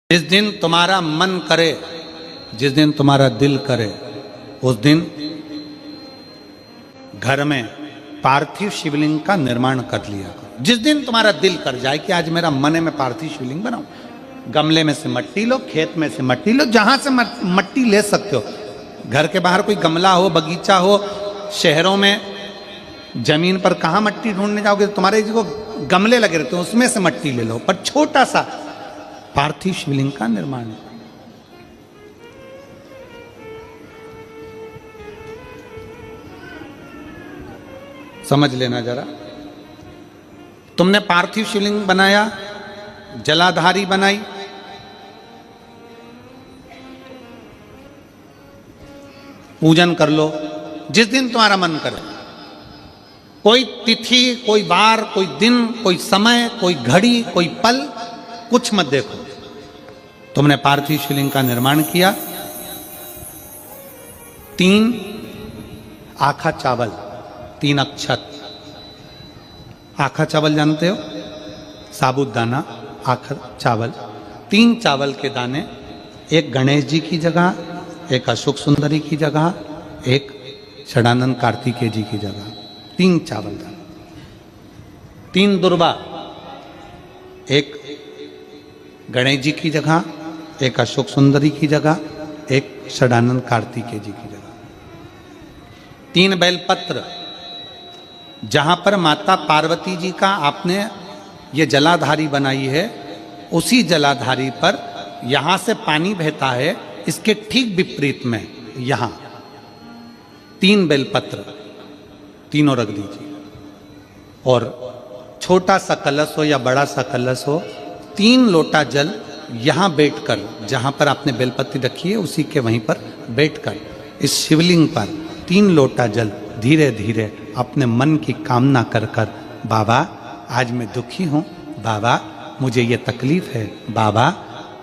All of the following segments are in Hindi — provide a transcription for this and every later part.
जिस दिन तुम्हारा मन करे, जिस दिन तुम्हारा दिल करे, उस दिन घर में पार्थिव शिवलिंग का निर्माण कर लिया करो। जिस दिन तुम्हारा दिल कर जाए कि आज मेरा मन है मैं पार्थिव शिवलिंग बनाऊं, गमले में से मट्टी लो, खेत में से मट्टी लो, जहां से मट्टी ले सकते हो। घर के बाहर कोई गमला हो, बगीचा हो, शहरों में जमीन पर कहां मट्टी ढूंढने जाओगे, तुम्हारे जो गमले लगे रहते हैं उसमें से मट्टी ले लो, पर छोटा सा पार्थिव शिवलिंग का निर्माण। समझ लेना जरा, तुमने पार्थिव शिवलिंग बनाया, जलाधारी बनाई, पूजन कर लो जिस दिन तुम्हारा मन करे। कोई तिथि, कोई वार, कोई दिन, कोई समय, कोई घड़ी, कोई पल कुछ मत देखो। तुमने पार्थिव शिवलिंग का निर्माण किया। 3 आखा चावल, 3 अक्षत। आखा चावल जानते हो, साबूदाना, आखा चावल। 3 चावल के दाने, एक गणेश जी की जगह, एक अशोक सुंदरी की जगह, एक षडानंद कार्तिकेय जी की जगह। 3 चावल दाने। 3 दुर्वा, एक गणेश जी की जगह, एक अशोक सुंदरी की जगह, एक षडानंद कार्तिकेय जी की जगह। 3 बेलपत्र, जहां पर माता पार्वती जी का आपने ये जलाधारी बनाई है, उसी जलाधारी पर यहां से पानी बहता है, इसके ठीक विपरीत में यहां 3 बेलपत्र, तीनों रख दीजिए। और छोटा सा कलश हो या बड़ा सा कलश हो, 3 लोटा जल यहां बैठकर, जहां पर आपने बेलपत्ती रखी है उसी के वहीं पर बैठकर इस शिवलिंग पर 3 लोटा जल धीरे धीरे अपने मन की कामना कर कर, बाबा आज मैं दुखी हूं, बाबा मुझे ये तकलीफ है, बाबा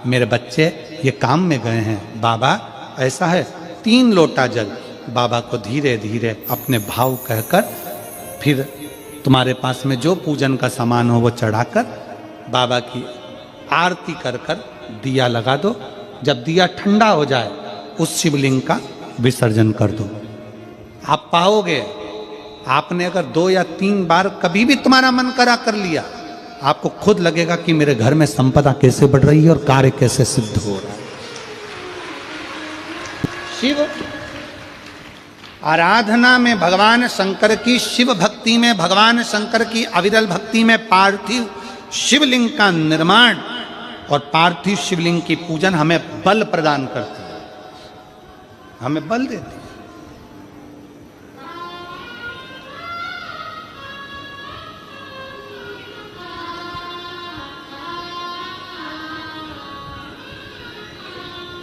मेरे बच्चे ये काम में गए हैं, बाबा ऐसा है। 3 लोटा जल बाबा को धीरे धीरे अपने भाव कहकर, फिर तुम्हारे पास में जो पूजन का सामान हो वो चढ़ाकर बाबा की आरती कर कर दिया लगा दो। जब दिया ठंडा हो जाए उस शिवलिंग का विसर्जन कर दो। आप पाओगे, आपने अगर 2 या 3 बार कभी भी तुम्हारा मन करा कर लिया, आपको खुद लगेगा कि मेरे घर में संपदा कैसे बढ़ रही है और कार्य कैसे सिद्ध हो रहा है। शिव आराधना में भगवान शंकर की, शिव भक्ति में भगवान शंकर की अविरल भक्ति में पार्थिव शिवलिंग का निर्माण और पार्थिव शिवलिंग की पूजन हमें बल प्रदान करती है, हमें बल देती है।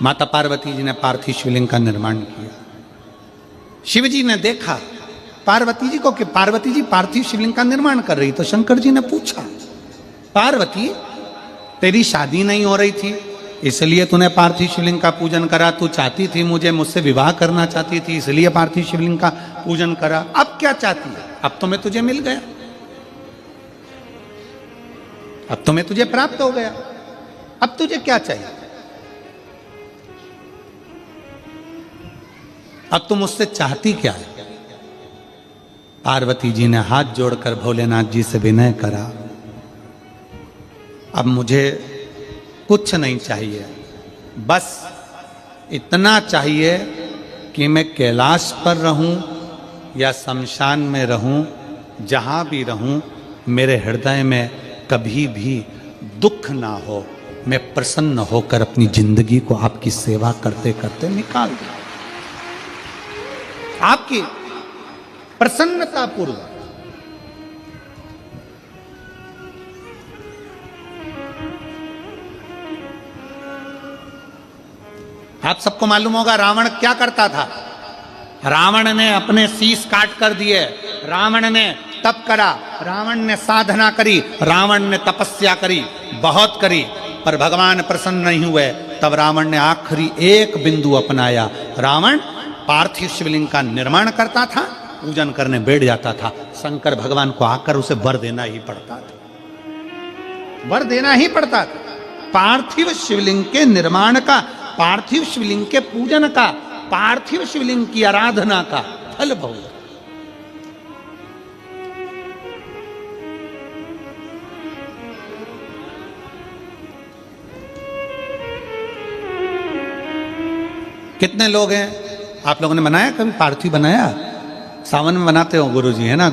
माता पार्वती जी ने पार्थिव शिवलिंग का निर्माण किया। शिव जी ने देखा पार्वती जी को कि पार्वती जी पार्थिव शिवलिंग का निर्माण कर रही, तो शंकर जी ने पूछा, पार्वती तेरी शादी नहीं हो रही थी इसलिए तूने पार्थिव शिवलिंग का पूजन करा, तू चाहती थी मुझसे विवाह करना चाहती थी इसलिए पार्थिव शिवलिंग का पूजन करा, अब क्या चाहती है? अब तो मैं तुझे मिल गया, अब तो मैं तुझे प्राप्त हो गया, अब तुझे क्या चाहिए? अब तुम मुझसे चाहती क्या है? पार्वती जी ने हाथ जोड़कर भोलेनाथ जी से विनय करा, अब मुझे कुछ नहीं चाहिए, बस इतना चाहिए कि मैं कैलाश पर रहूं या शमशान में रहूं, जहां भी रहूं मेरे हृदय में कभी भी दुख ना हो, मैं प्रसन्न होकर अपनी जिंदगी को आपकी सेवा करते करते निकाल दूं, आपकी प्रसन्नता पूर्वक। आप सबको मालूम होगा रावण क्या करता था। रावण ने अपने शीश काट कर दिए, रावण ने तप करा, रावण ने साधना करी, रावण ने तपस्या करी, बहुत करी, पर भगवान प्रसन्न नहीं हुए। तब रावण ने आखिरी एक बिंदु अपनाया। रावण पार्थिव शिवलिंग का निर्माण करता था, पूजन करने बैठ जाता था, शंकर भगवान को आकर उसे वर देना ही पड़ता था, वर देना ही पड़ता था। पार्थिव शिवलिंग के निर्माण का, पार्थिव शिवलिंग के पूजन का, पार्थिव शिवलिंग की आराधना का फल भोग। कितने लोग हैं, आप लोगों ने बनाया कभी पार्थिव? बनाया? सावन में बनाते हो गुरुजी, है ना?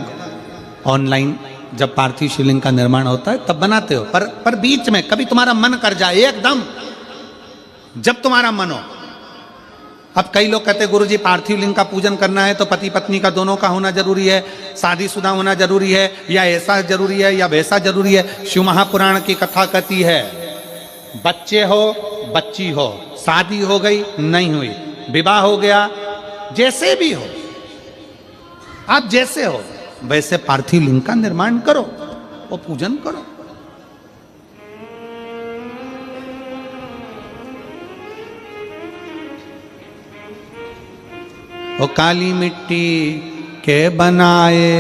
ऑनलाइन जब पार्थिव शिवलिंग का निर्माण होता है तब बनाते हो, पर बीच में कभी तुम्हारा मन कर जाए एकदम, जब तुम्हारा मन हो। अब कई लोग कहते हैं गुरुजी पार्थिव लिंग का पूजन करना है तो पति पत्नी का दोनों का होना जरूरी है, शादीशुदा होना जरूरी है, या ऐसा जरूरी है या वैसा जरूरी है। शिव महापुराण की कथा कहती है बच्चे हो बच्ची हो, शादी हो गई नहीं हुई, विवाह हो गया, जैसे भी हो, आप जैसे हो वैसे पार्थिव लिंग का निर्माण करो और पूजन करो। ओ काली मिट्टी के बनाए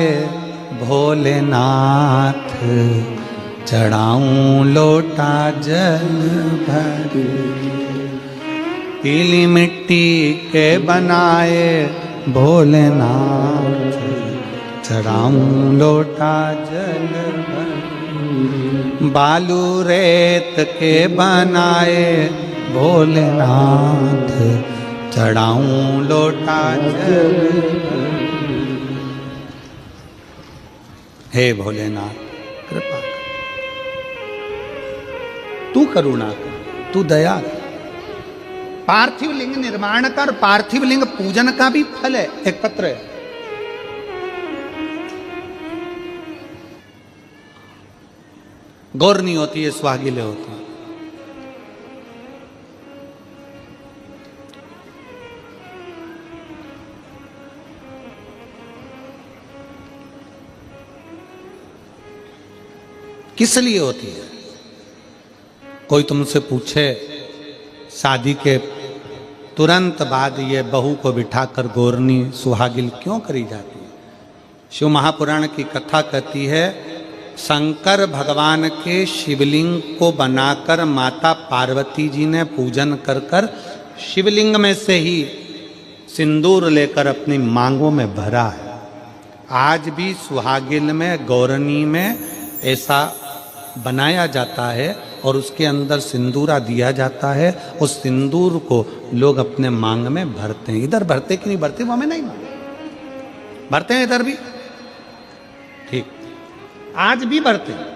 भोलेनाथ, चढ़ाऊं लोटा जल भर। पीली मिट्टी के बनाए भोलेनाथ, चढ़ाऊं लोटा जल भर। बालू रेत के बनाए भोलेनाथ, चढ़ाऊं लोटा जल भर। हे भोलेनाथ कृपा कर, तू करुणा कर, तू दया कर। पार्थिव लिंग निर्माण कर, पार्थिव लिंग पूजन का भी फल है। एक पत्र है, गौर नहीं होती है, सुहागिले होती है। किस लिए होती है? कोई तुमसे पूछे शादी के तुरंत बाद ये बहू को बिठाकर गोरनी सुहागिल क्यों करी जाती है? शिव महापुराण की कथा कहती है शंकर भगवान के शिवलिंग को बनाकर माता पार्वती जी ने पूजन कर कर शिवलिंग में से ही सिंदूर लेकर अपनी मांगों में भरा है। आज भी सुहागिल में, गौरनी में ऐसा बनाया जाता है और उसके अंदर सिंदूरा दिया जाता है। उस सिंदूर को लोग अपने मांग में भरते हैं। इधर भरते कि नहीं भरते वो हमें नहीं मालूम, भरते हैं इधर भी, ठीक, आज भी भरते हैं।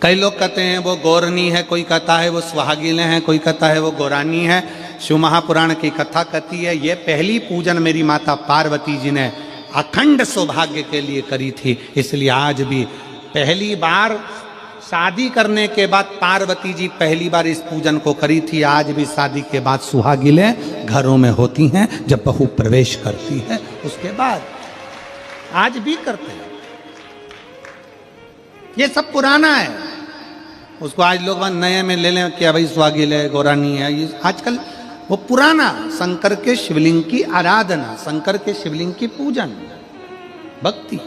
कई लोग कहते हैं वो गौरनी है, कोई कहता है वो सुहागिलें हैं, कोई कहता है वो गौरानी है। शिव महापुराण की कथा कहती है ये पहली पूजन मेरी माता पार्वती जी ने अखंड सौभाग्य के लिए करी थी, इसलिए आज भी पहली बार शादी करने के बाद पार्वती जी पहली बार इस पूजन को करी थी। आज भी शादी के बाद सुहागिलें घरों में होती हैं, जब बहू प्रवेश करती है उसके बाद आज भी करते हैं। ये सब पुराना है, उसको आज लोग नए में ले लें कि भाई सुहागिल है, गौरानी है। ये आजकल वो पुराना शंकर के शिवलिंग की आराधना, शंकर के शिवलिंग की पूजन, भक्ति।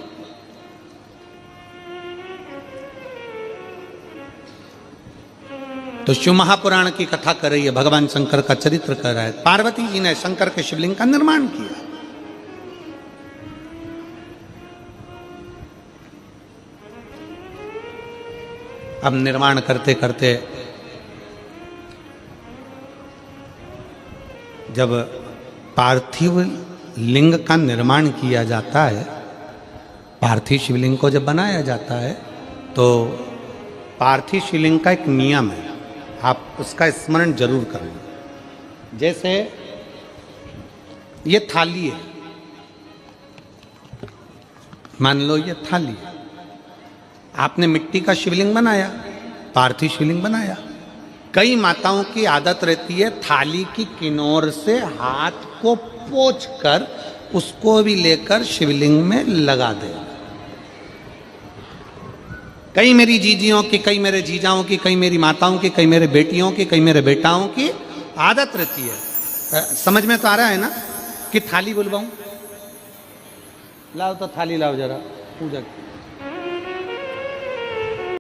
तो शिव महापुराण की कथा कर रही है, भगवान शंकर का चरित्र कर रहा है। पार्वती जी ने शंकर के शिवलिंग का निर्माण किया। अब निर्माण करते करते जब पार्थिव लिंग का निर्माण किया जाता है, पार्थिव शिवलिंग को जब बनाया जाता है तो पार्थिव शिवलिंग का एक नियम है, आप उसका स्मरण जरूर करना। जैसे ये थाली है, मान लो ये थाली है, आपने मिट्टी का शिवलिंग बनाया, पार्थिव शिवलिंग बनाया। कई माताओं की आदत रहती है थाली की किनार से हाथ को पोंछकर उसको भी लेकर शिवलिंग में लगा दे। कई मेरी जीजियों की, कई मेरे जीजाओं की, कई मेरी माताओं की, कई मेरे बेटियों की, कई मेरे बेटाओं की आदत रहती है। समझ में तो आ रहा है ना कि थाली बुलवाऊं? लाओ तो थाली लाओ जरा पूजा की।